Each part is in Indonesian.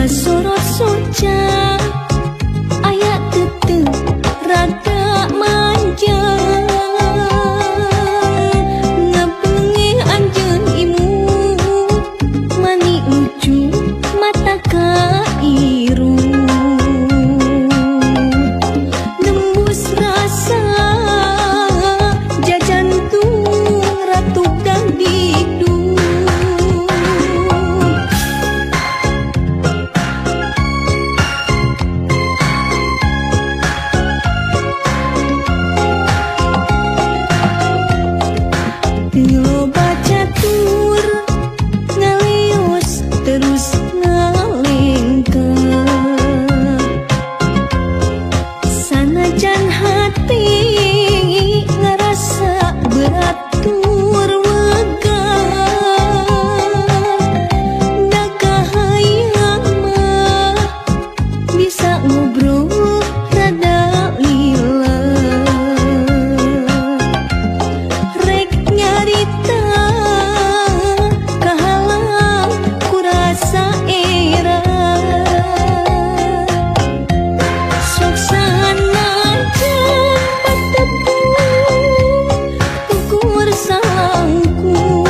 sorot soca aya tetep rada manja ngapengeh anjeun imut mani lucu mata kairu nembus rasa jajantung ratu dangdikdung loba catur ngaleos terus ngalengkeun sanajan hati ngerasa berat tur wegah da kahayang mah bisa ngobrol rada lila rek nyarita kahalang kurasa era sok sanajan patepung ukur salangkung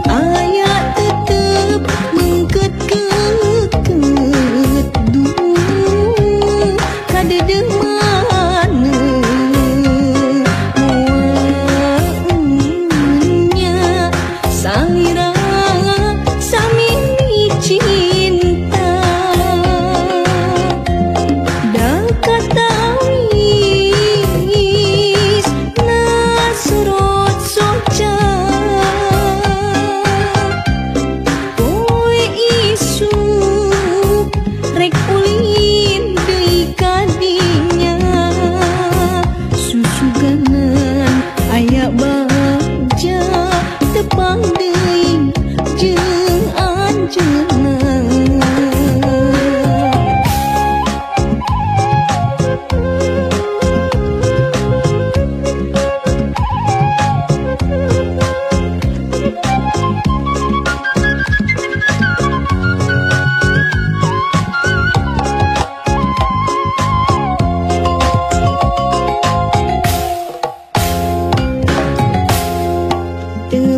aya tetep mengket-ket dung kadedeh maneh moalnya salira sami cinta da katawis na sorot soca poe isuk rek ulin deui kadinya susuganan aya bagja tepang deui jeung anjeunna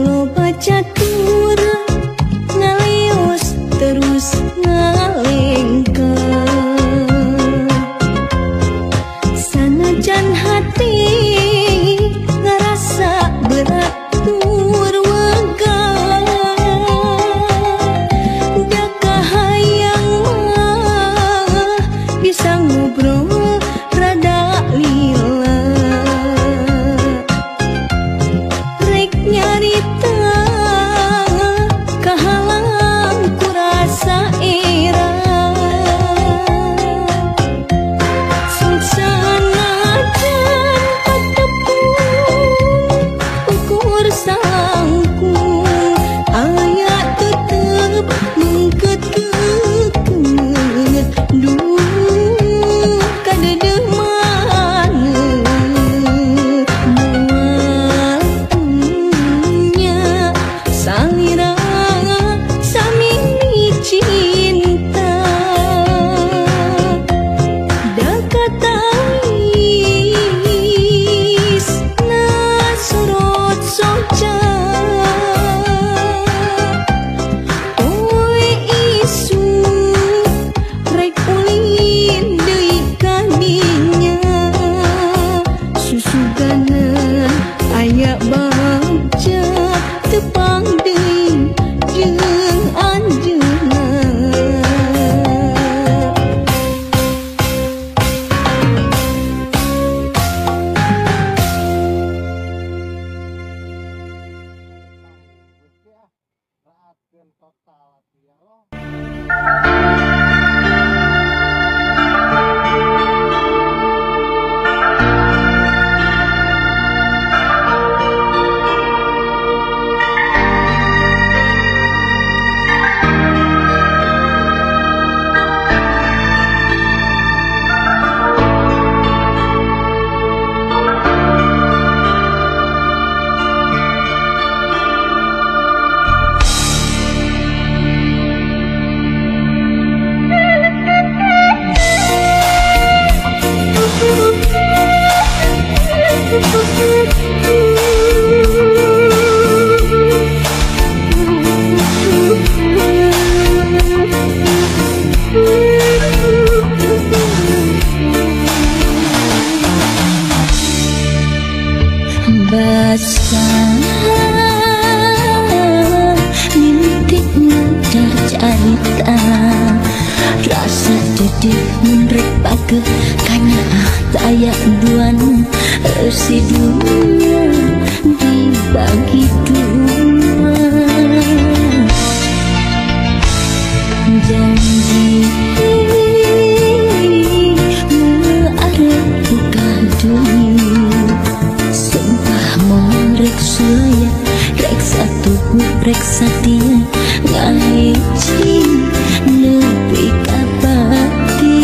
loba catur ngaleos terus ngalengkeun sanajan hati ngerasa berat tur wegah da kahayang mah bisa ngobrol rada lila rek nyarita kahalang kurasa era rasa dedih menrek pake kanya tayak duan si dunia dibagi dua janji arep buka dunia sumpah mau rek sulaya rek satu rek satia ngaji lebih kapati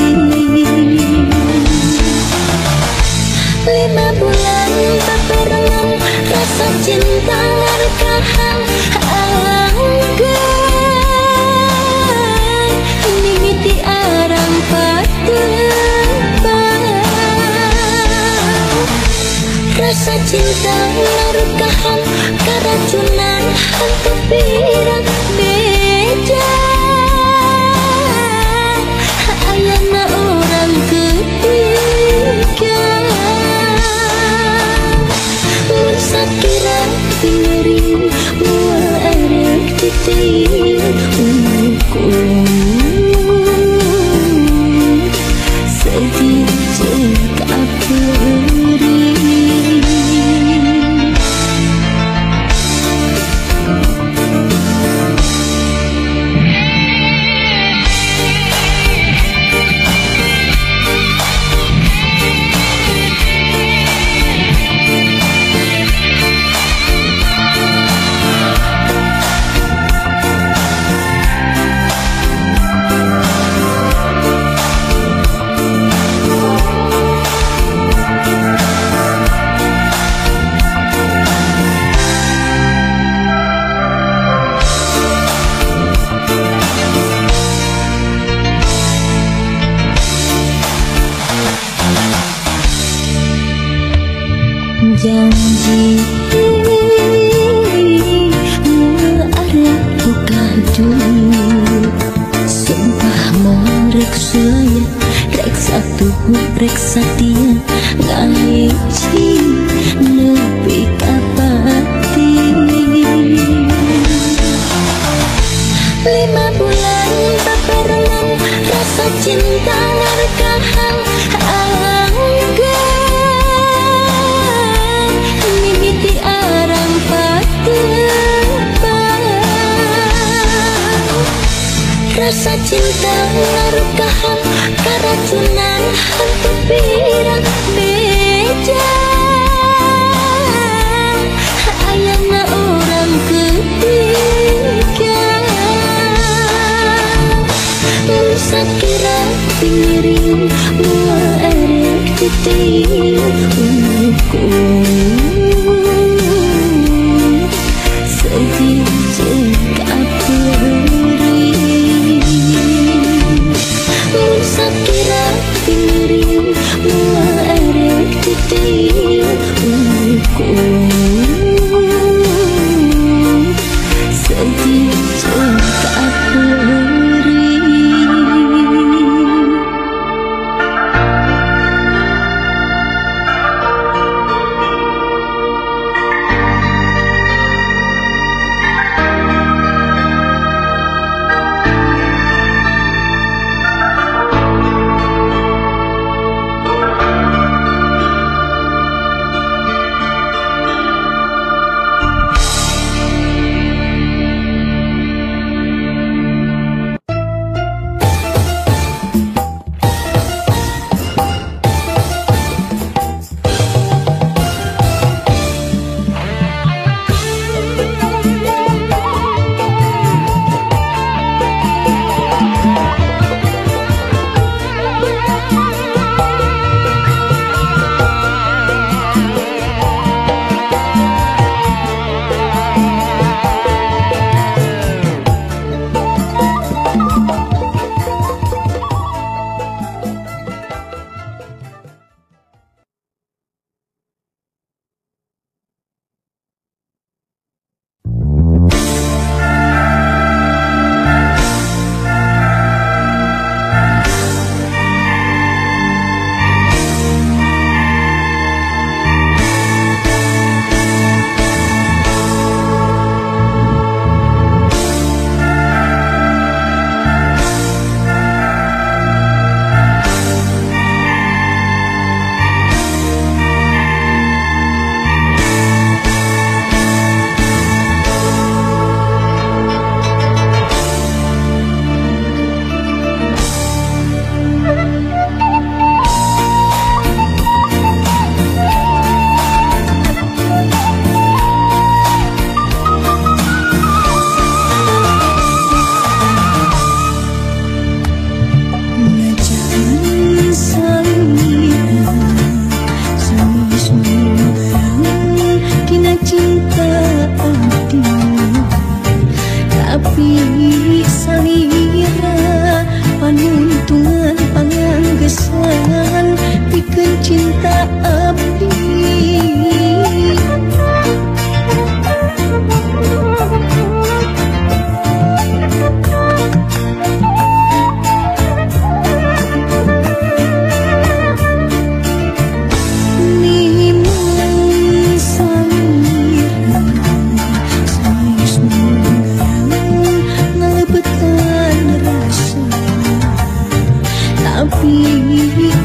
5 bulan berbarengan rasa cinta ngarekahan anggan mimiti arang patebang rasa cinta ngarekahan keracunan hantu pirang beda ayana orang ketiga sakira piring muarek titik ukur sedih cekap beri janji arep buka dulu sumpah mau rek sulaya rek satu rek satia ngaji lebih kapati 5 bulan berbarengan rasa cinta ngarekahan rasa cinta ngarekahan keracunan hantu pirang beda ayana orang ketiga sakira piring muarek titik ukur sedih cekap sakira piring muarek titik ukur sedih cekap beri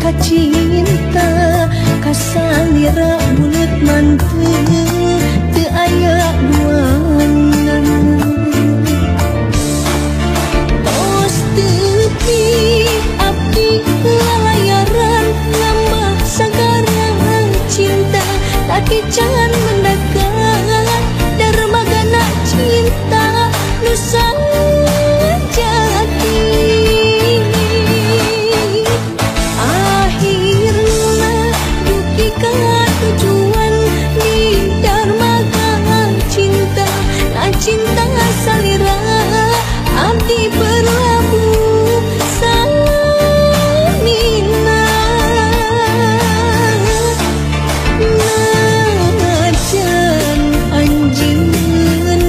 ka cinta kasalira bulet manteu teu aya duana tos tepi abdi lalayaran lambah sagarang cinta tapi jangan mendekat dermagana cinta nusa jati akhirna duki ka tujuan di dermaga cinta na cinta salira abdi berlabuh samina najan anjeun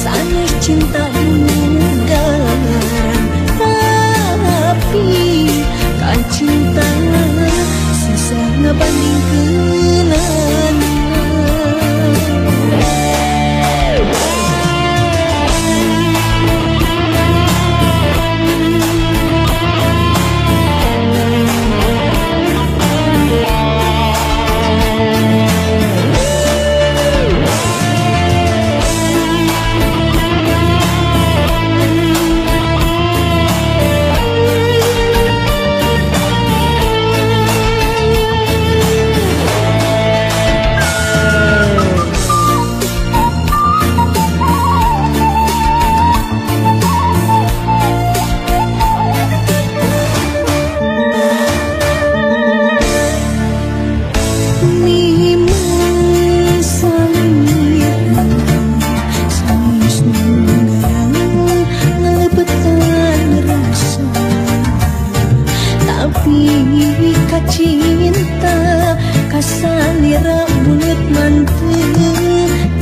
sanes cinta mudaran tapi kan cinta susah ngabandingkeun cinta kasalira bulet manteu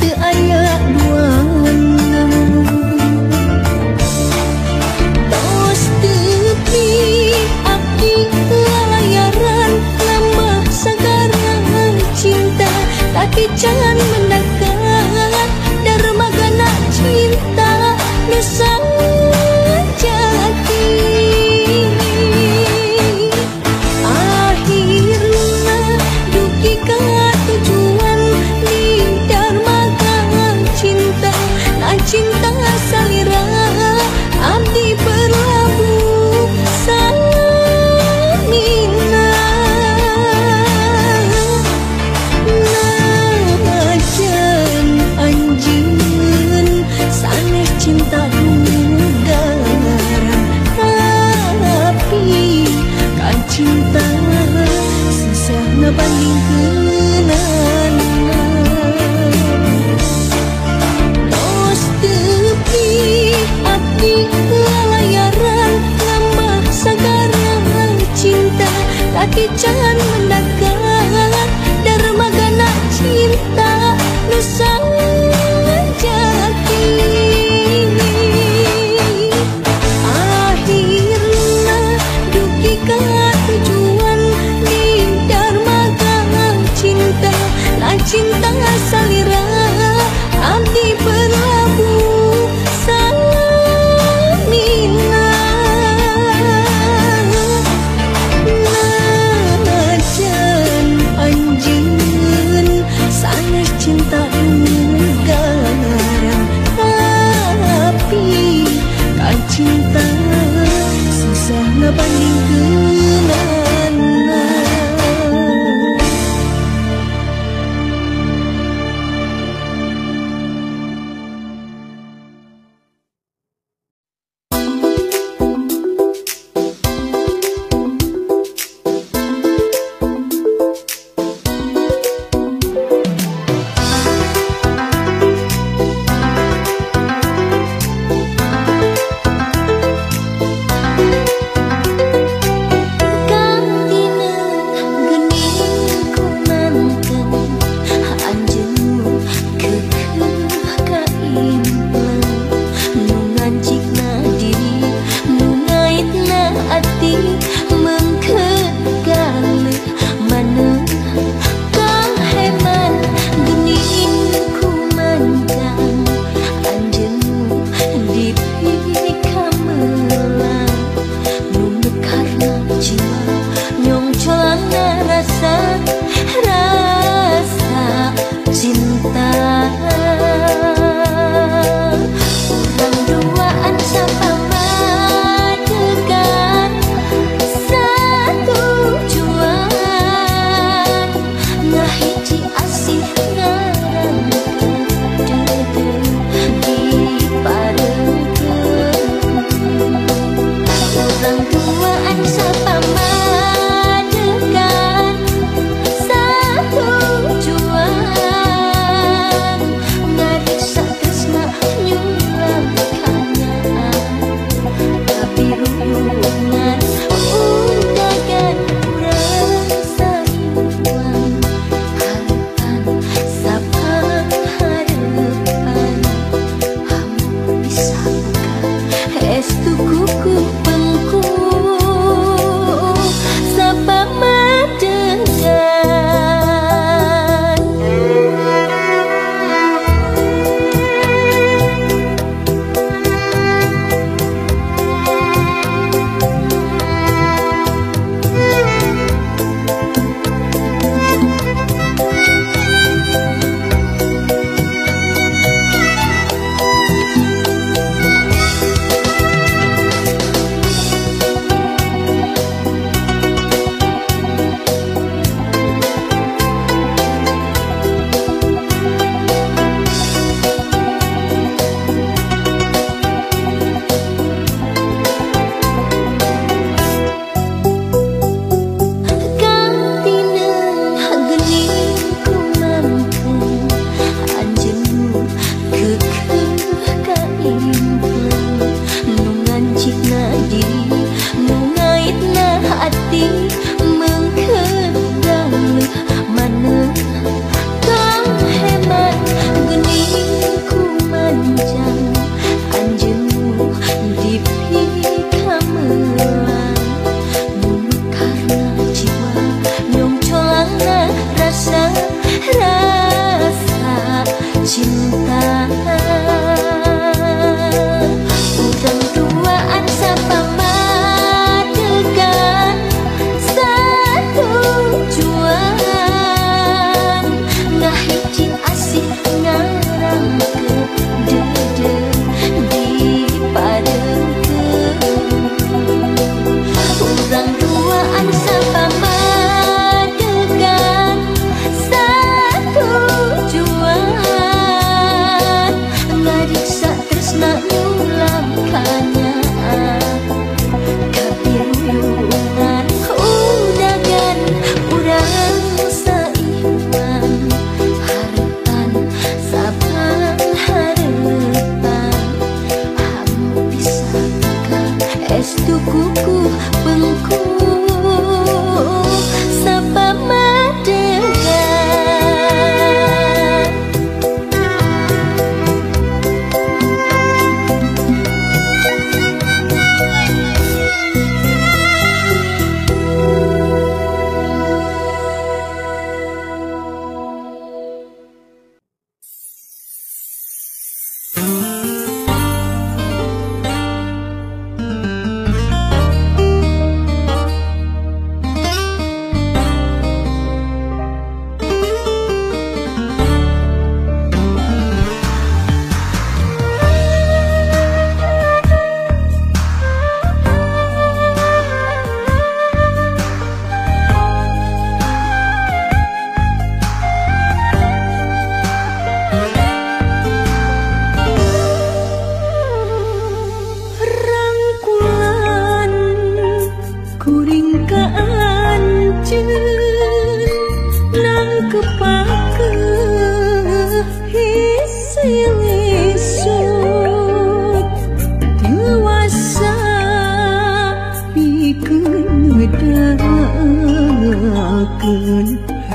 teu aya duana tos tepi abdi lalayaran lambah sagarang cinta tapi jangan mendekat dermagana cinta nusa jati tujuan di dermaga cinta na cinta salira abdi berlabuh samina najan anjeun sanes cinta mudaran tapi kan cinta susah ngabandingkeun tos tepi abdi lalayaran lambah sagarang cinta tapi jangan mendekat dermagana cinta nusa jati akhirna duki ka tujuan di dermaga cinta na cinta salira abdi berlabuh samina najan anjeun sanes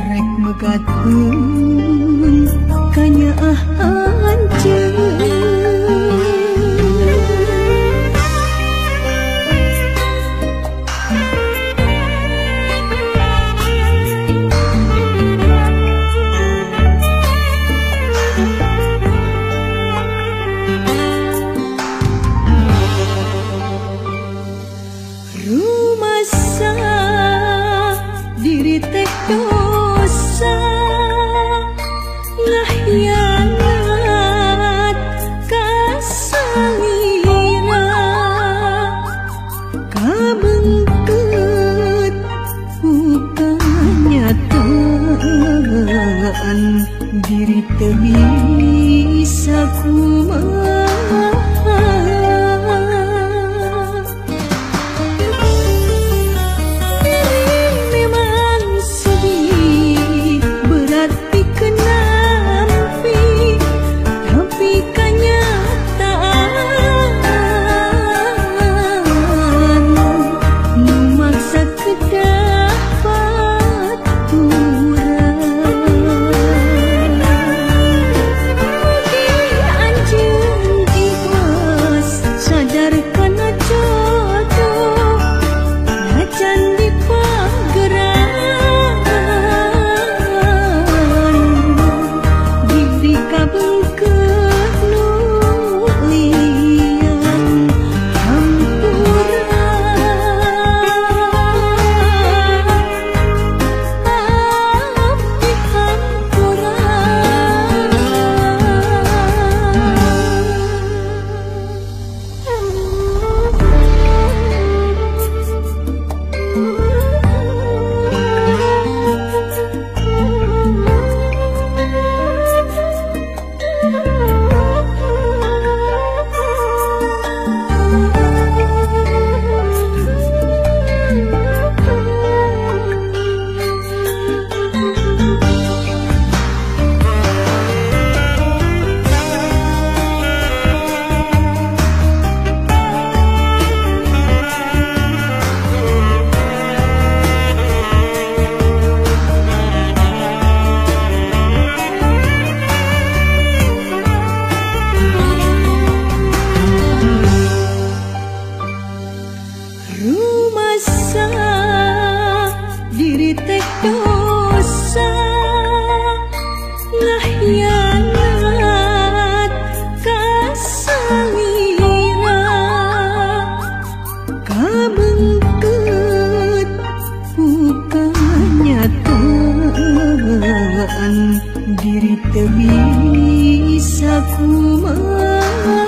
rek megatkeun kanyaan dosa ngahyanat kasalira kabengkeut bukan nyataan diri teu bisa kumaha dosa ngahyanat kasalira kabengket bukannya Tuhan diri teu bisa kumaha.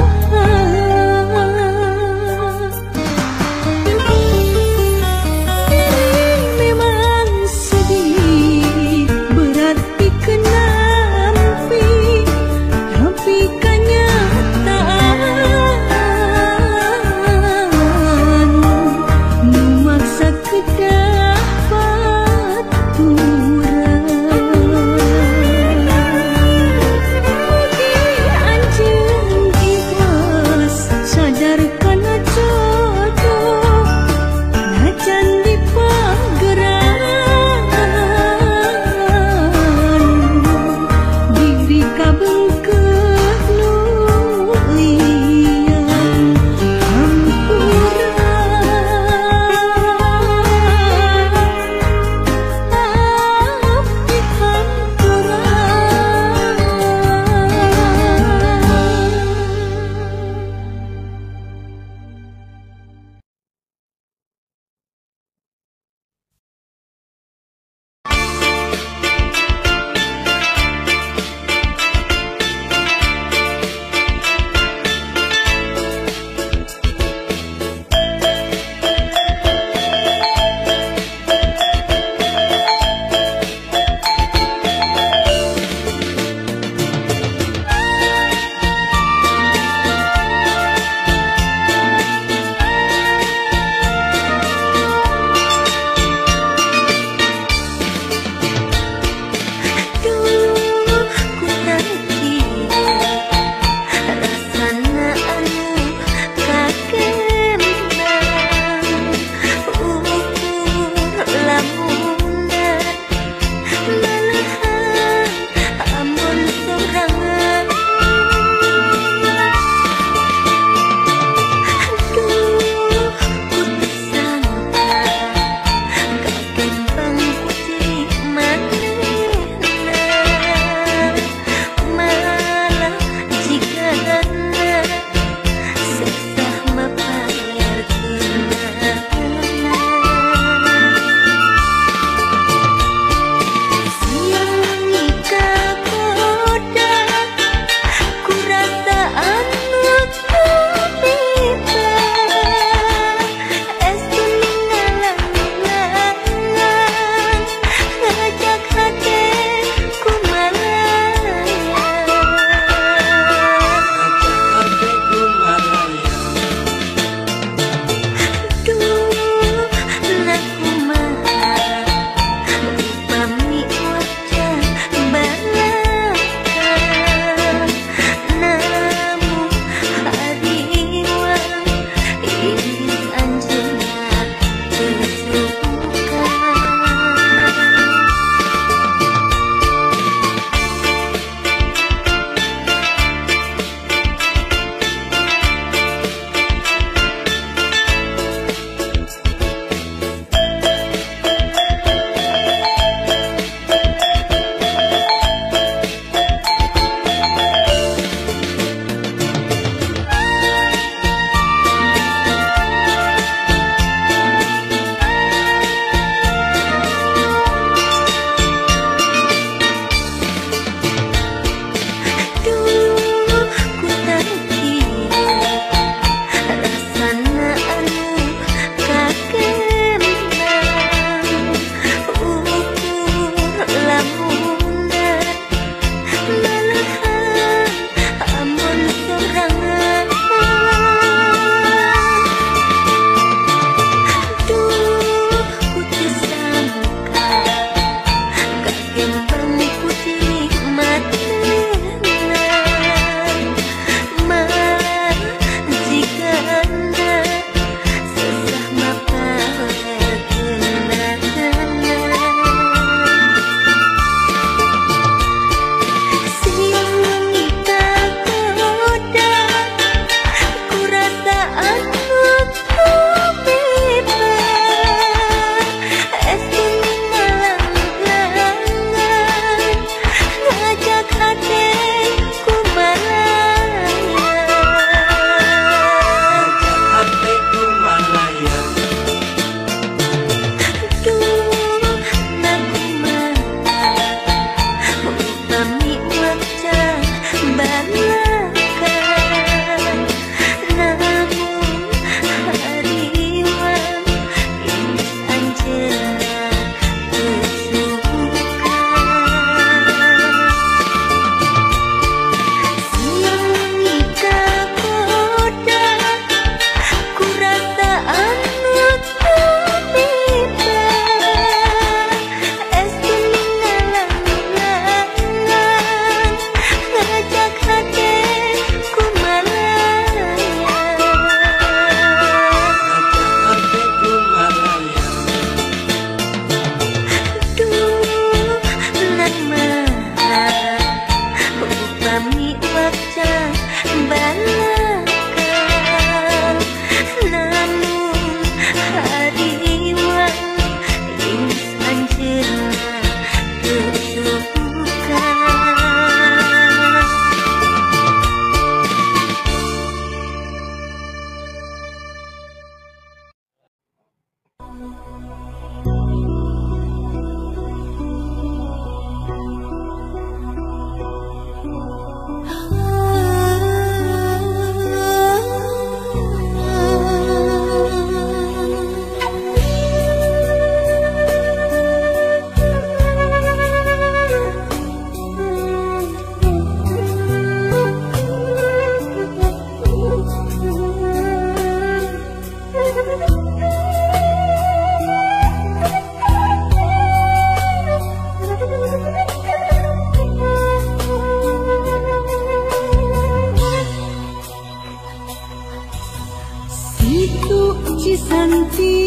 Itu Cisanti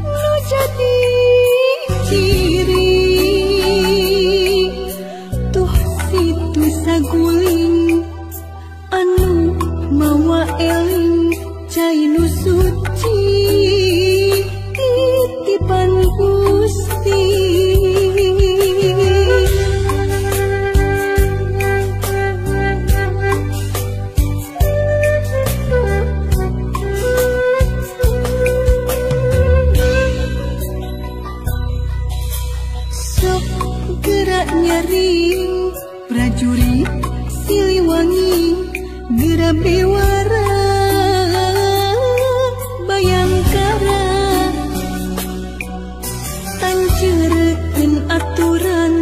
nu jadi ciri tuh situ saguling anu mawa eling cai nu suci titipan Gusti. Gerak nyaring prajurit Siliwangi, gerak bewara Bayangkara, tanceurkeun aturan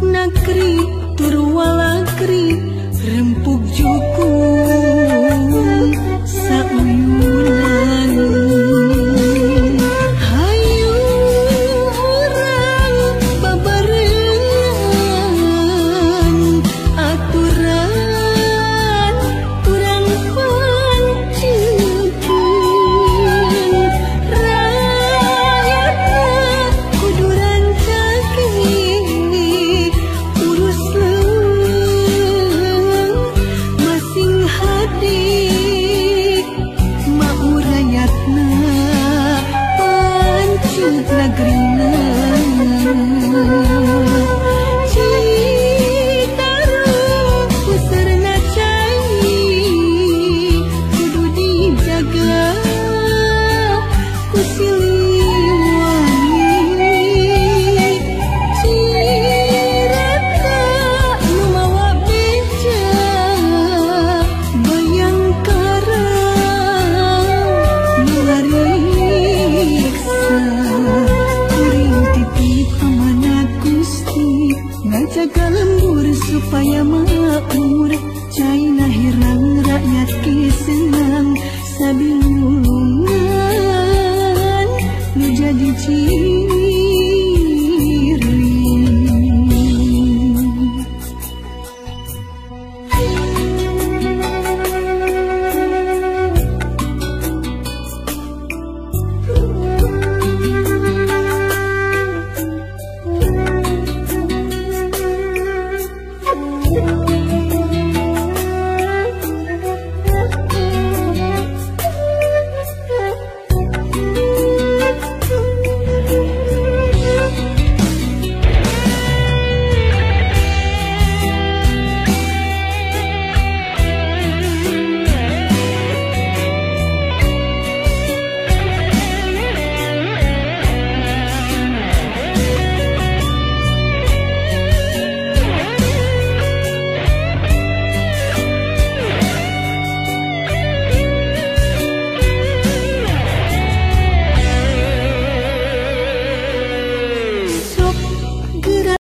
Nakri turwalakri rempuk jukung sauyunan. Jaga lembur supaya